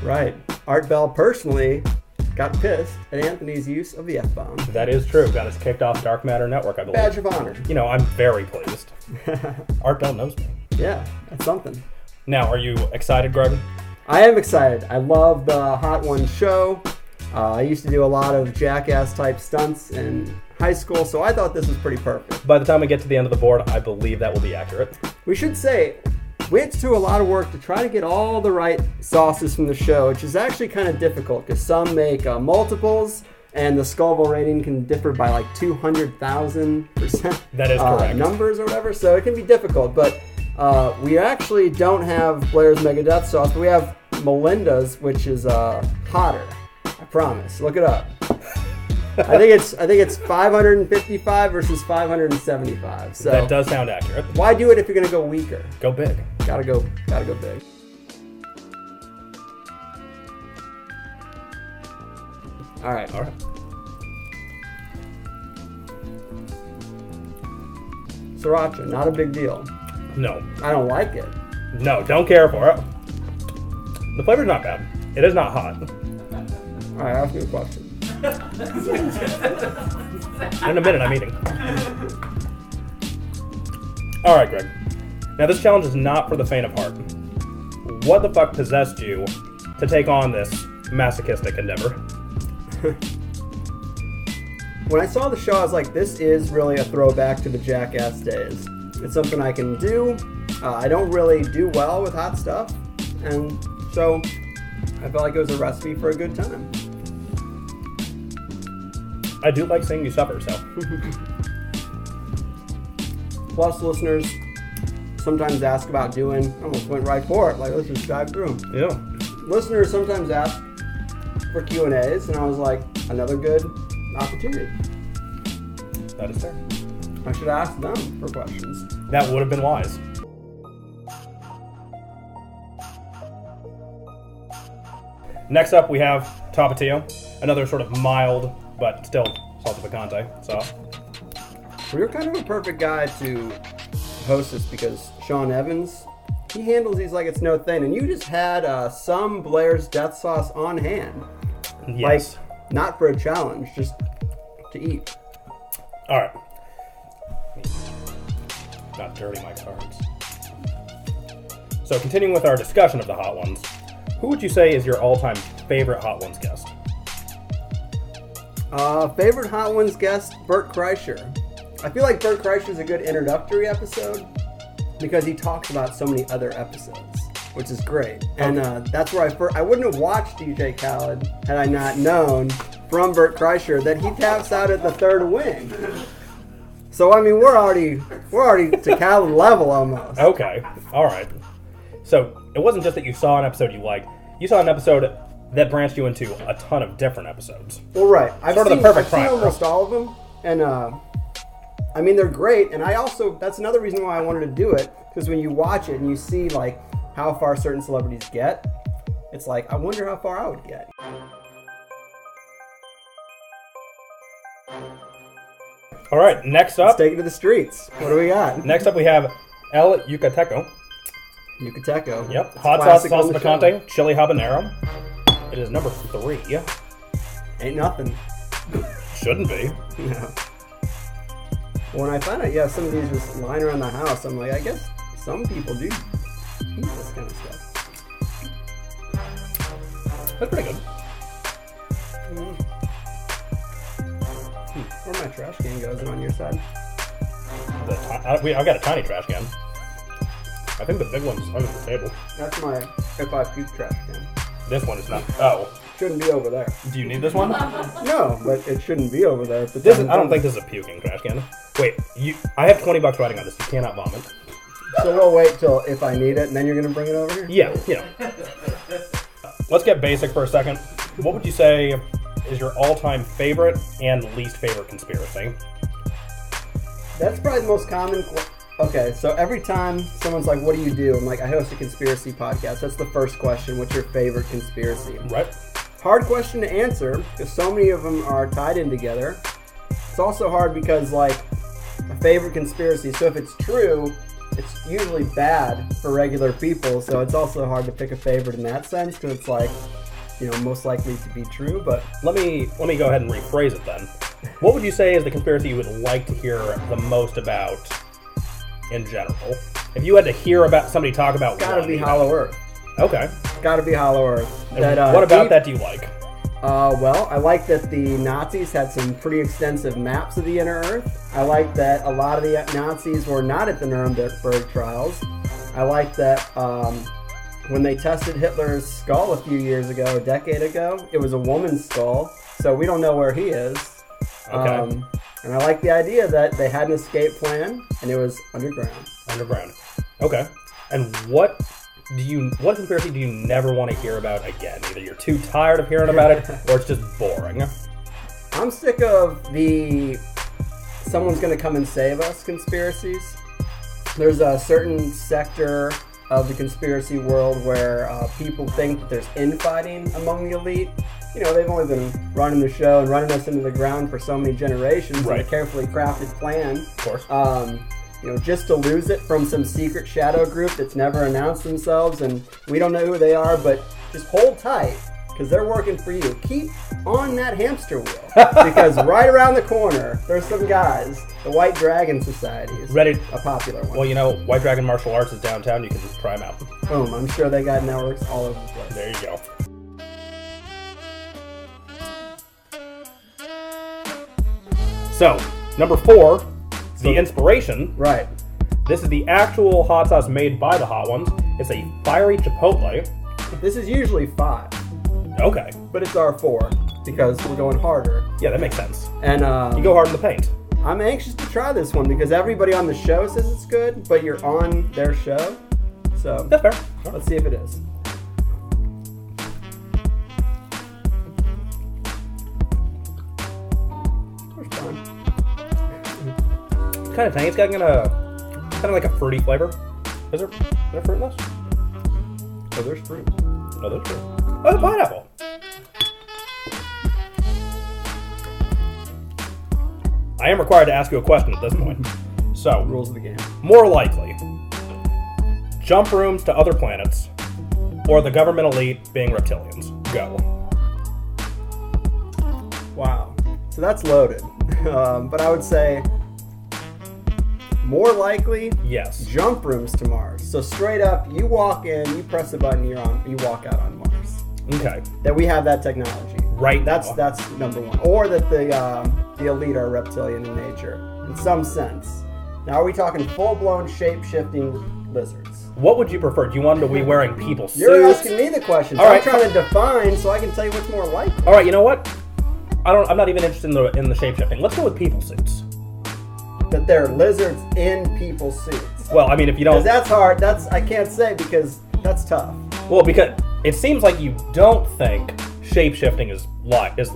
Right. Art Bell personally got pissed at Anthony's use of the F-bomb. That is true. Got us kicked off Dark Matter Network, I believe. Badge of honor. You know, I'm very pleased. Art Bell knows me. Yeah, that's something. Now, are you excited, Greg? I am excited. I love the Hot Ones show. I used to do a lot of jackass-type stunts in high school, so I thought this was pretty perfect. By the time we get to the end of the board, I believe that will be accurate. We should say, we had to do a lot of work to try to get all the right sauces from the show, which is actually kind of difficult, because some make multiples, and the Scoville rating can differ by like 200,000%. That is correct. Numbers or whatever, so it can be difficult, but we actually don't have Blair's Mega Death Sauce, but we have Melinda's, which is hotter. I promise. Look it up. I think it's 555 versus 575. So that does sound accurate. Why do it if you're gonna go weaker? Go big. Gotta go big. All right. Sriracha, not a big deal. No. I don't like it. No, don't care for it. The flavor's not bad. It is not hot. All right, ask me a question. In a minute, I'm eating. All right, Greg. Now, this challenge is not for the faint of heart. What the fuck possessed you to take on this masochistic endeavor? When I saw the show, I was like, this is really a throwback to the Jackass days. It's something I can do. I don't really do well with hot stuff, and so I felt like it was a recipe for a good time. I do like seeing you suffer, so. Plus, listeners sometimes ask about doing, I almost went right for it, like, let's just dive through. Yeah. Listeners sometimes ask for Q&As, and I was like, another good opportunity. That is fair. I should ask them for questions. That would have been wise. Next up, we have Tapatio, another sort of mild, but still salsa picante sauce. Well, you're kind of a perfect guy to host this because Sean Evans, he handles these like it's no thing, and you just had some Blair's Death Sauce on hand. Yes. Like, not for a challenge, just to eat. All right. Not dirty my cards. So continuing with our discussion of the Hot Ones, who would you say is your all-time favorite Hot Ones guest? Favorite Hot Ones guest, Bert Kreischer. I feel like Bert Kreischer is a good introductory episode because he talks about so many other episodes, which is great. And that's where I wouldn't have watched DJ Khaled had I not known from Bert Kreischer that he taps out at the third wing. So I mean, we're already to Khaled level almost. Okay, all right. So it wasn't just that you saw an episode you liked. You saw an episode that branched you into a ton of different episodes. Well, right. I've seen primer. almost all of them, and I mean, they're great. And that's another reason why I wanted to do it, because when you watch it and you see like how far certain celebrities get, it's like, I wonder how far I would get. All right, next up. Let's take it to the streets. What do we got? Next up, we have El Yucateco. Yucateco. Yep, hot sauce, salsa picante, chili habanero. It is number 3. Ain't nothing. Shouldn't be. No. When I found out, some of these just lying around the house, I'm like, I guess some people do eat this kind of stuff. That's pretty good. Where my trash can goes, is it on your side? I've got a tiny trash can. I think the big one's under the table. That's my if I puke trash can. This one is not. Oh. Shouldn't be over there. Do you need this one? No, but it shouldn't be over there. I don't think this is a puking trash can. Wait, I have $20 riding on this. You cannot vomit. So we'll wait till if I need it, and then you're gonna bring it over here? Yeah. Let's get basic for a second. What would you say is your all-time favorite and least favorite conspiracy? That's probably the most common. Okay, so every time someone's like, what do you do? I'm like, I host a conspiracy podcast. That's the first question. What's your favorite conspiracy? Right. Hard question to answer because so many of them are tied in together. It's also hard because, like, a favorite conspiracy, so if it's true, it's usually bad for regular people, so it's also hard to pick a favorite in that sense because it's like, most likely to be true. But let me go ahead and rephrase it then. What would you say is the conspiracy you would like to hear the most about in general? If you had to hear about somebody talk about it's gotta be Hollow Earth. Okay. Gotta be Hollow Earth. What about that do you like? Well, I like that the Nazis had some pretty extensive maps of the inner Earth. I like that a lot of the Nazis were not at the Nuremberg trials. I like that when they tested Hitler's skull a decade ago, it was a woman's skull, so we don't know where he is. Okay. And I like the idea that they had an escape plan, and it was underground. Underground. Okay. And what conspiracy do you never want to hear about again? Either you're too tired of hearing about it, or it's just boring. I'm sick of the someone's going to come and save us conspiracies. There's a certain sector of the conspiracy world where people think that there's infighting among the elite. They've only been running the show and running us into the ground for so many generations in a carefully crafted plan. Of course. Just to lose it from some secret shadow group that's never announced themselves, and we don't know who they are, but just hold tight, because they're working for you. Keep on that hamster wheel, because right around the corner, there's some guys. The White Dragon Society is a popular one. Well, White Dragon Martial Arts is downtown. You can just try them out. Boom. I'm sure they got networks all over the place. There you go. So, number 4, the inspiration. Right. This is the actual hot sauce made by the Hot Ones. It's a fiery chipotle. This is usually 5. Okay. But it's our 4 because we're going harder. Yeah, that makes sense. And you go hard in the paint. I'm anxious to try this one because everybody on the show says it's good, but you're on their show. So that's fair. Let's see if it is. Kind of tangy. It's got kind of like a fruity flavor. Is there fruit in this? Oh, there's fruit. Oh, there's fruit. Oh, pineapple. I am required to ask you a question at this point. So, rules of the game. More likely, jump rooms to other planets, or the government elite being reptilians. Go. Wow. So that's loaded. But I would say more likely, yes, jump rooms to Mars. So straight up, you walk in, you press a button, you walk out on Mars. Okay. That we have that technology. Right. That's number 1. Or that the elite are reptilian in nature, in some sense. Now, are we talking full-blown shape-shifting lizards? What would you prefer? Do you want them to be wearing people suits? You're asking me the question. All right. I'm trying to define so I can tell you what's more likely. All right. You know what? I'm not even interested in the shape-shifting. Let's go with people suits. That they're lizards in people suits. Well, I mean, if you don't... Because that's hard. I can't say because that's tough. Well, because it seems like you don't think shape-shifting is likely. It's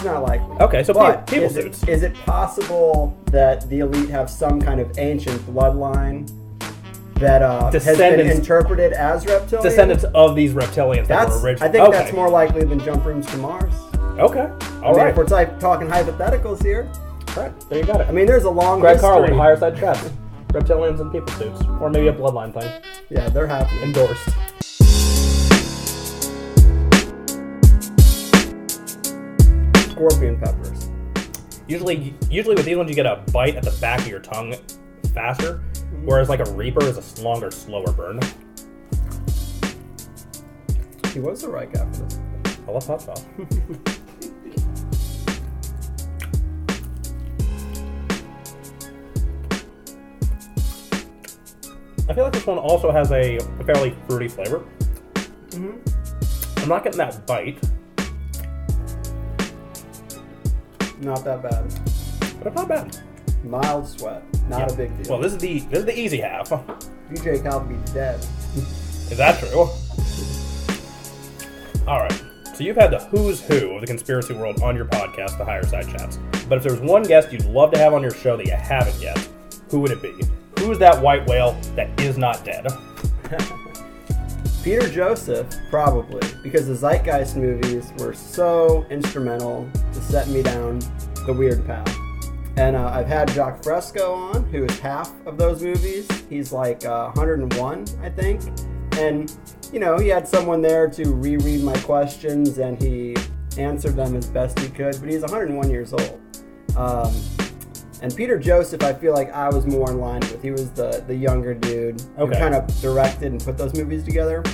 not likely. Okay, so people suits. Is it possible that the elite have some kind of ancient bloodline that has been interpreted as reptilian? Descendants of these reptilians that were originally... I think that's more likely than jump rooms to Mars. Okay. All right. If we're talking hypotheticals here. All right, there you got it. I mean, there's a long Greg history. Carlwood, Higherside Chats. Reptilians and people suits. Or maybe a bloodline thing. Yeah, they're happy. Endorsed. Scorpion peppers. Usually with these ones you get a bite at the back of your tongue faster, whereas like a Reaper is a longer, slower burn. He was the right guy for this. I love hot sauce. I feel like this one also has a fairly fruity flavor. Mm-hmm. I'm not getting that bite. Not that bad. But not bad. Mild sweat. Not a big deal. Well, this is the easy half. DJ Cal would be dead. Is that true? Alright. So you've had the who's who of the conspiracy world on your podcast, the Higherside Chats. But if there's one guest you'd love to have on your show that you haven't yet, who would it be? Who's that white whale that is not dead? Peter Joseph, probably, because the Zeitgeist movies were so instrumental to setting me down the weird path. And I've had Jacques Fresco on, who is half of those movies. He's like 101, I think. And you know, he had someone there to reread my questions, and he answered them as best he could, but he's 101 years old. And Peter Joseph, I feel like I was more in line with. He was the younger dude who kind of directed and put those movies together.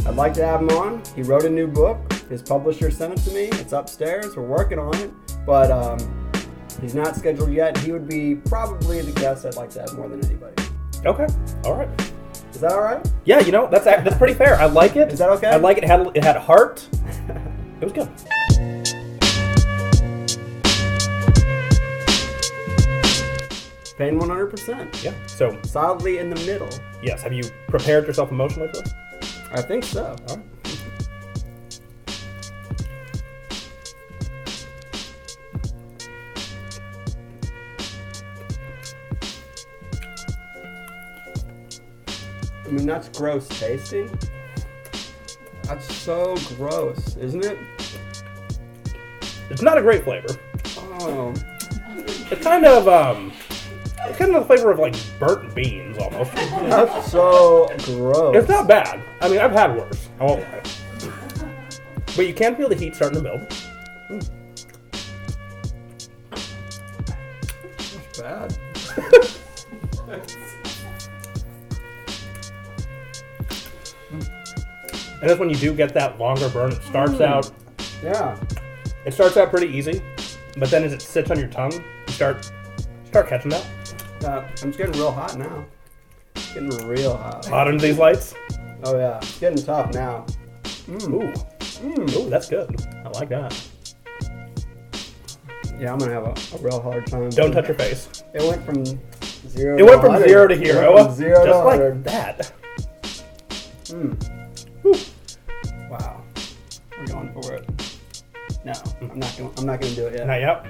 I'd like to have him on. He wrote a new book. His publisher sent it to me. It's upstairs. We're working on it. But he's not scheduled yet. He would be probably the guest I'd like to have more than anybody. Okay. All right. Is that all right? Yeah, you know, that's pretty fair. I like it. Is that okay? I like it. It had heart. It was good. Pain 100%. Yeah. So solidly in the middle. Yes. Have you prepared yourself emotionally for this? I think so. All right. I mean, that's gross tasting. That's so gross, isn't it? It's not a great flavor. Oh. It's kind of the flavor of like burnt beans almost. That's so gross. It's not bad. I mean, I've had worse. I won't lie. But you can feel the heat starting to build. That's bad. And that's when you do get that longer burn. It starts out. Yeah. It starts out pretty easy, but then as it sits on your tongue, you start catching that. I'm just getting real hot now. It's getting real hot. Hot under these lights. Oh yeah, it's getting tough now. Ooh, that's good. I like that. Yeah, I'm gonna have a real hard time. Don't touch your face. It went from zero. It went from 0 to hero. From 0 just to like 100. that. Wow, we're going for it. No, I'm not gonna do it yet. Not yet.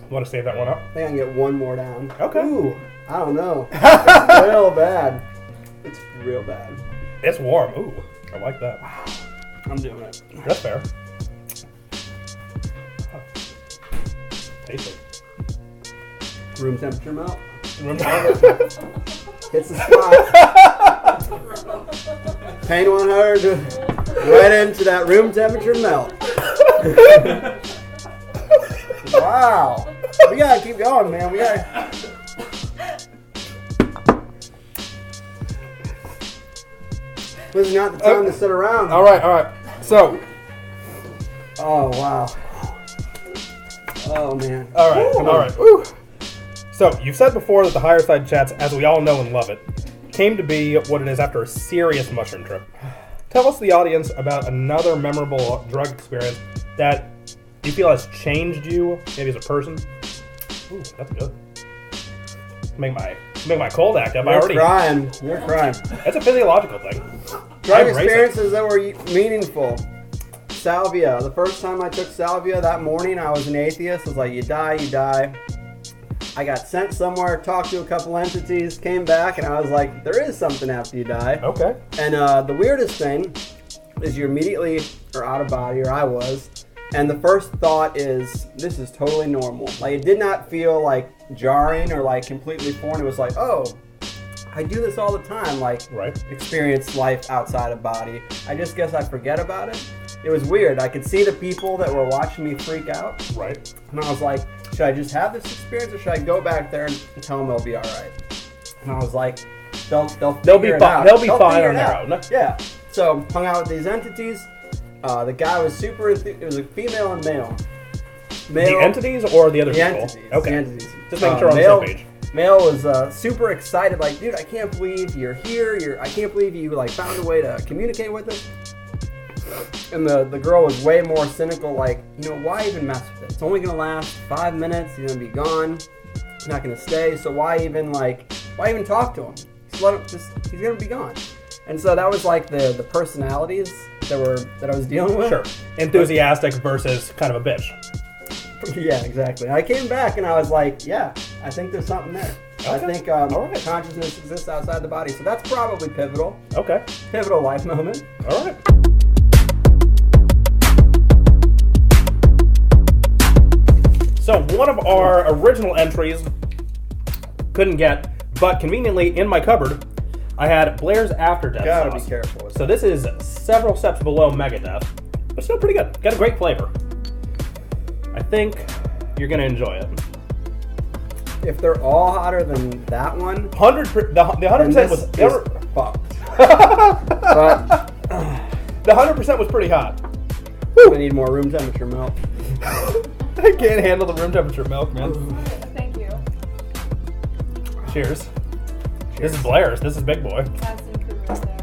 Want to save that one up? I think I can get one more down. Okay. Ooh, I don't know. It's real bad. It's real bad. It's warm. Ooh, I like that. Wow, I'm doing it. That's fair. Taste it. Room temperature melt. Remember? Hits the spot. Pain 100 right into that room temperature melt. Wow. We gotta keep going, man. We gotta. This is not the time to sit around. All right. So. Oh wow. Oh man. All right. Woo. So you've said before that the Higherside Chats, as we all know and love it, came to be what it is after a serious mushroom trip. Tell us, the audience, about another memorable drug experience that you feel has changed you, maybe as a person. Ooh, that's good. Make my cold act up. You're crying. That's a physiological thing. Drug experiences that were meaningful. Salvia. The first time I took salvia that morning, I was an atheist. I was like, you die. I got sent somewhere, talked to a couple entities, came back, and I was like, there is something after you die. Okay. And the weirdest thing is you immediately are out of body, or I was, and the first thought is, this is totally normal. Like, it did not feel like jarring or like completely foreign. It was like, oh, I do this all the time, like experience life outside of body. I just guess I forget about it. It was weird. I could see the people that were watching me freak out. Right. And I was like, should I just have this experience, or should I go back there and tell them they'll be all right? And I was like, they'll be fine. They'll be fine on their own. Yeah. So hung out with these entities. The guy was super. It was a female and male. The entities or the other people? Entities. Okay. The entities. Just making sure on the same page. Male was super excited. Like, dude, I can't believe you're here. I can't believe you like found a way to communicate with us. And the girl was way more cynical, like, you know, why even mess with it? It's only gonna last 5 minutes, he's gonna be gone, he's not gonna stay, so why even talk to him? Just let him, he's gonna be gone. And so that was like the personalities that I was dealing with. Sure. Enthusiastic versus kind of a bitch. Yeah, exactly. I came back and I was like, yeah, I think there's something there. Okay. I think consciousness exists outside the body, so that's probably pivotal. Okay. Pivotal life moment. All right. So one of our original entries couldn't get, but conveniently in my cupboard, I had Blair's After Death Gotta sauce. be careful with So this is several steps below Megadeth, but still pretty good. Got a great flavor. I think you're gonna enjoy it. If they're all hotter than that one, The 100% was fucked. But the 100% was pretty hot. I need more room temperature milk. I can't handle the room temperature milk, man. Thank you. Cheers. This is Blair's. This is Big Boy. Have some improvements there.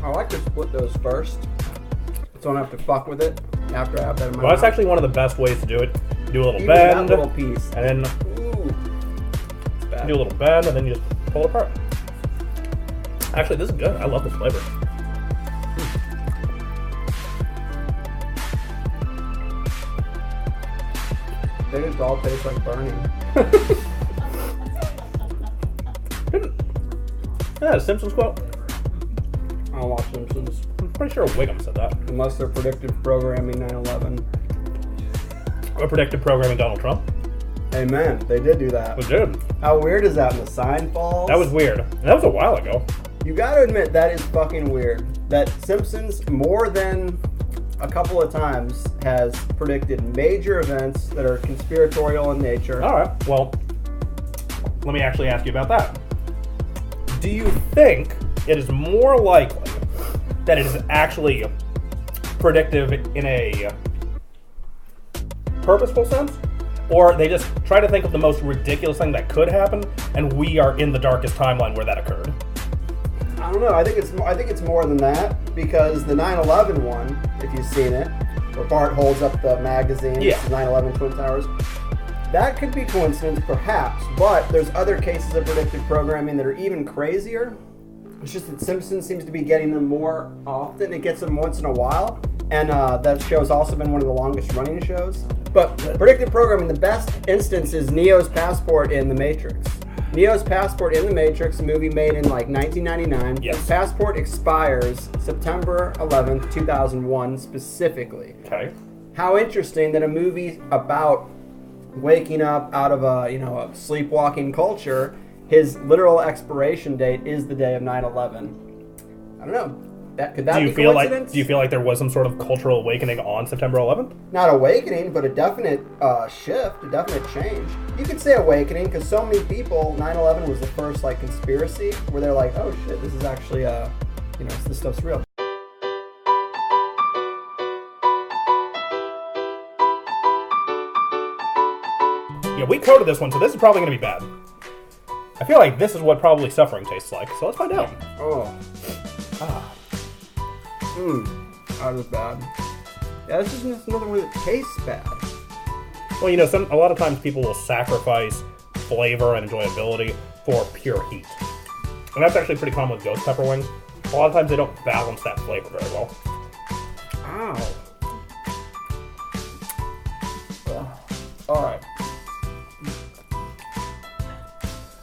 I like to split those first, so I don't have to fuck with it after I have that in my Well, that's mouth. actually one of the best ways to do it. Do a little Even bend, that little piece. and then Ooh, it's bad. do a little bend, and then you just pull it apart. Actually, this is good. I love this flavor. They just all taste like burning. Yeah, Simpsons quote. I don't watch Simpsons I'm pretty sure Wiggum said that. unless they're predictive programming 9/11. Or predictive programming Donald Trump. Amen. They did do that. It was good. How weird is that when the sign falls? That was weird. And that was a while ago. You gotta admit, that is fucking weird. That Simpsons, more than a couple of times, has predicted major events that are conspiratorial in nature. All right. Well, let me actually ask you about that. Do you think it is more likely that it is actually predictive in a purposeful sense? Or they just try to think of the most ridiculous thing that could happen, and we are in the darkest timeline where that occurred? I don't know. I think it's more than that, because the 9/11 one, if you've seen it, where Bart holds up the magazine, Yeah. 9/11 Twin Towers, that could be coincidence, perhaps. But there's other cases of predictive programming that are even crazier. It's just that Simpsons seems to be getting them more often. It gets them once in a while, and that show's also been one of the longest running shows. But predictive programming, the best instance is Neo's Passport in The Matrix. Neo's Passport in The Matrix, a movie made in like 1999. Yes. His passport expires September 11th, 2001 specifically. Okay. How interesting that a movie about waking up out of a sleepwalking culture, his literal expiration date is the day of 9/11. I don't know. Could that Do be you feel coincidence? like there was some sort of cultural awakening on September 11th? Not awakening, but a definite shift, a definite change. You could say awakening because so many people, 9/11 was the first like conspiracy where they're like, oh shit, this is actually this stuff's real. Yeah, we coded this one, so this is probably going to be bad. I feel like this is what probably suffering tastes like, so let's find out. Oh. That was bad. Yeah, this is just another one that tastes bad. Well, a lot of times people will sacrifice flavor and enjoyability for pure heat. And that's actually pretty common with ghost pepper wings. A lot of times they don't balance that flavor very well. Ow. Alright.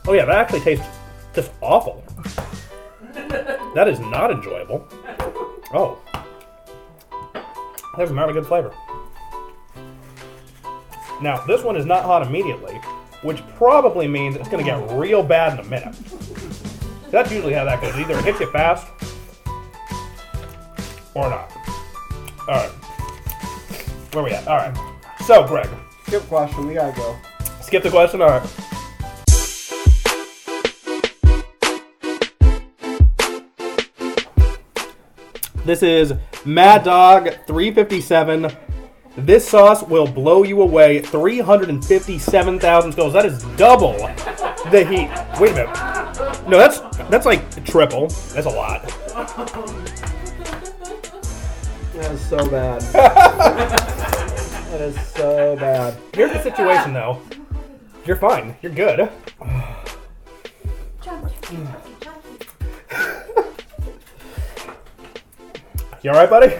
Oh yeah, that actually tastes just awful. That is not enjoyable. Oh. That's not a good flavor. Now, this one is not hot immediately, which probably means it's going to get real bad in a minute. That's usually how that goes. Either it hits you fast, or not. Alright. Where we at? Alright. So, Greg. Skip question, we gotta go. Skip the question? Alright. This is Mad Dog 357. This sauce will blow you away. 357,000 scales. That is double the heat. Wait a minute. No, that's like triple. That's a lot. That is so bad. That is so bad. Here's the situation, though. You're fine. You're good. You alright, buddy?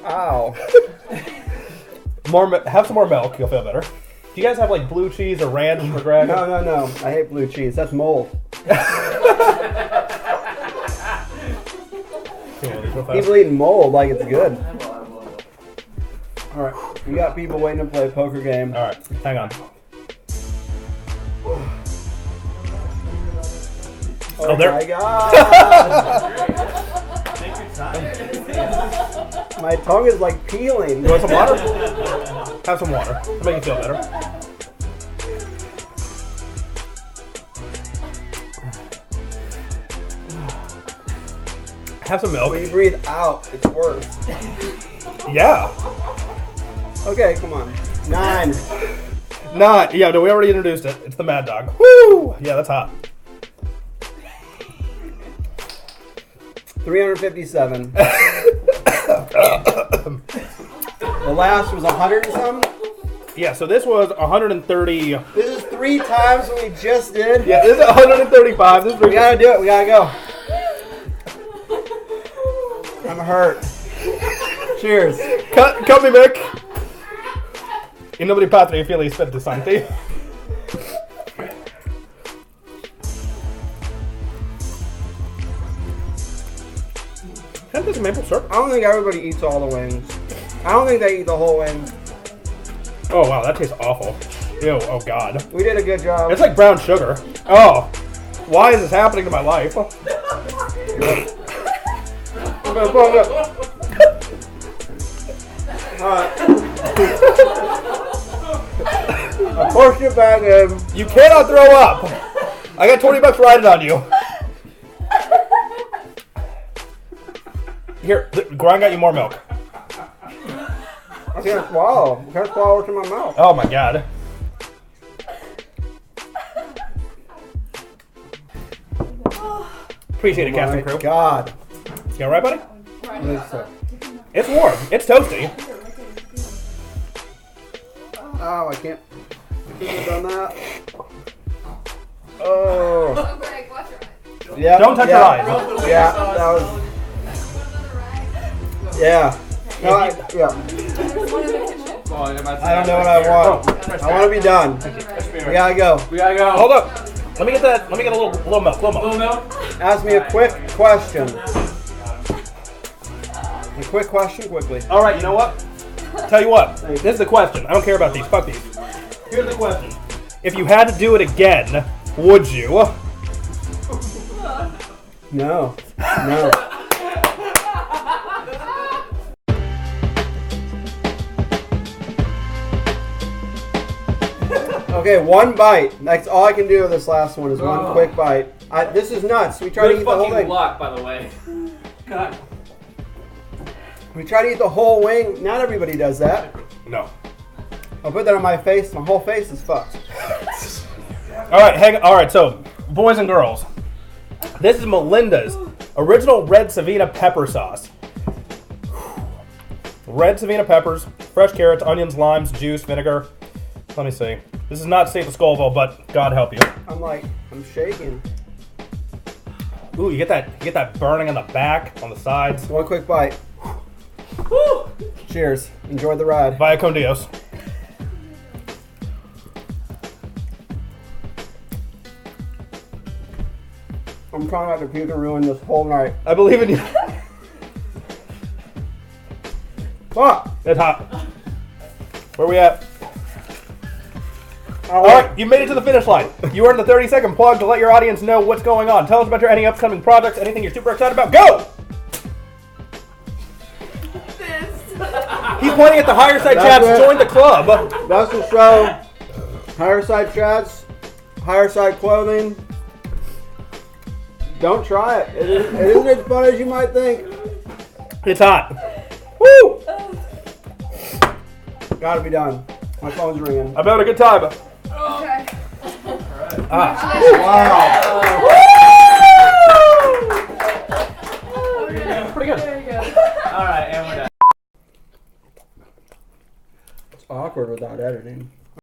Ow. Have some more milk. You'll feel better. Do you guys have like blue cheese or ranch for Greg? No. I hate blue cheese. That's mold. People eating mold like it's good. Alright, we got people waiting to play a poker game. Alright, hang on. Oh, there. my God. Take your time. My tongue is like peeling. You want some water? Have some water. It'll make you feel better. Have some milk. When you breathe out, it's worse. Yeah. Okay, come on. 9. Yeah, no, we already introduced it. It's the Mad Dog. Woo! Yeah, that's hot. 357. The last was 100 and something. Yeah, so this was 130. This is 3 times what we just did. Yeah, this is 135. This is We gotta do it. We gotta go. I'm hurt. Cheers. Cut me, Mick. In nome di Patria e Filii e Spiritus Sancti. Can I have this maple syrup? I don't think everybody eats all the wings. I don't think they eat the whole wing. Oh, wow, that tastes awful. Ew, oh, God. We did a good job. It's like brown sugar. Oh, why is this happening to my life? I pushed it back in. You cannot throw up. I got $20 riding on you. Here, Grind got you more milk. I can't swallow. I can't swallow it in my mouth. Oh, my God. Appreciate it, Captain Crew. God. You all right, buddy? I think so. It's warm. It's toasty. Oh, I can't. I couldn't have done that. Oh. Oh, Greg, watch your eyes. Yeah. Don't touch yeah. your eyes. Yeah, that was. Yeah. No, yeah. There's one in the kitchen. Oh, I don't know what I want. I want to be done. We gotta go. We gotta go. Hold up. Let me get that. Let me get a little milk. Little milk. Ask me a quick question. A quick question, quickly. All right. You know what? Tell you what. This is the question. I don't care about these. Fuck these. Here's the question. If you had to do it again, would you? No. No. Okay, one bite. That's all I can do with this last one is one quick bite. This is nuts. We try to eat the whole thing. luck, by the way. God. We try to eat the whole wing. Not everybody does that. No. I'll put that on my face. My whole face is fucked. All right. All right. So, boys and girls, this is Melinda's original red Savina pepper sauce. Red Savina peppers, fresh carrots, onions, limes, juice, vinegar. Let me see. This is not safe at Scoville, but God help you. I'm shaking. Ooh, you get that burning on the back, on the sides. One quick bite. Woo! Cheers. Enjoy the ride. Via con Dios. I'm trying not to puke and ruin this whole night. I believe in you. Fuck! It's hot. Where we at? All All right, you made it to the finish line. You earned the 30-second plug to let your audience know what's going on. Tell us about any upcoming projects, anything you're super excited about. Go! He's pointing at the Higherside Chats. it. Join the club. That's the show. Higherside Chats. Higherside Clothing. Don't try it. It isn't as fun as you might think. It's hot. Woo! Gotta be done. My phone's ringing. I'm having a good time. Okay. Wow. Pretty good. There you go. Alright, and we're done. It's awkward without editing.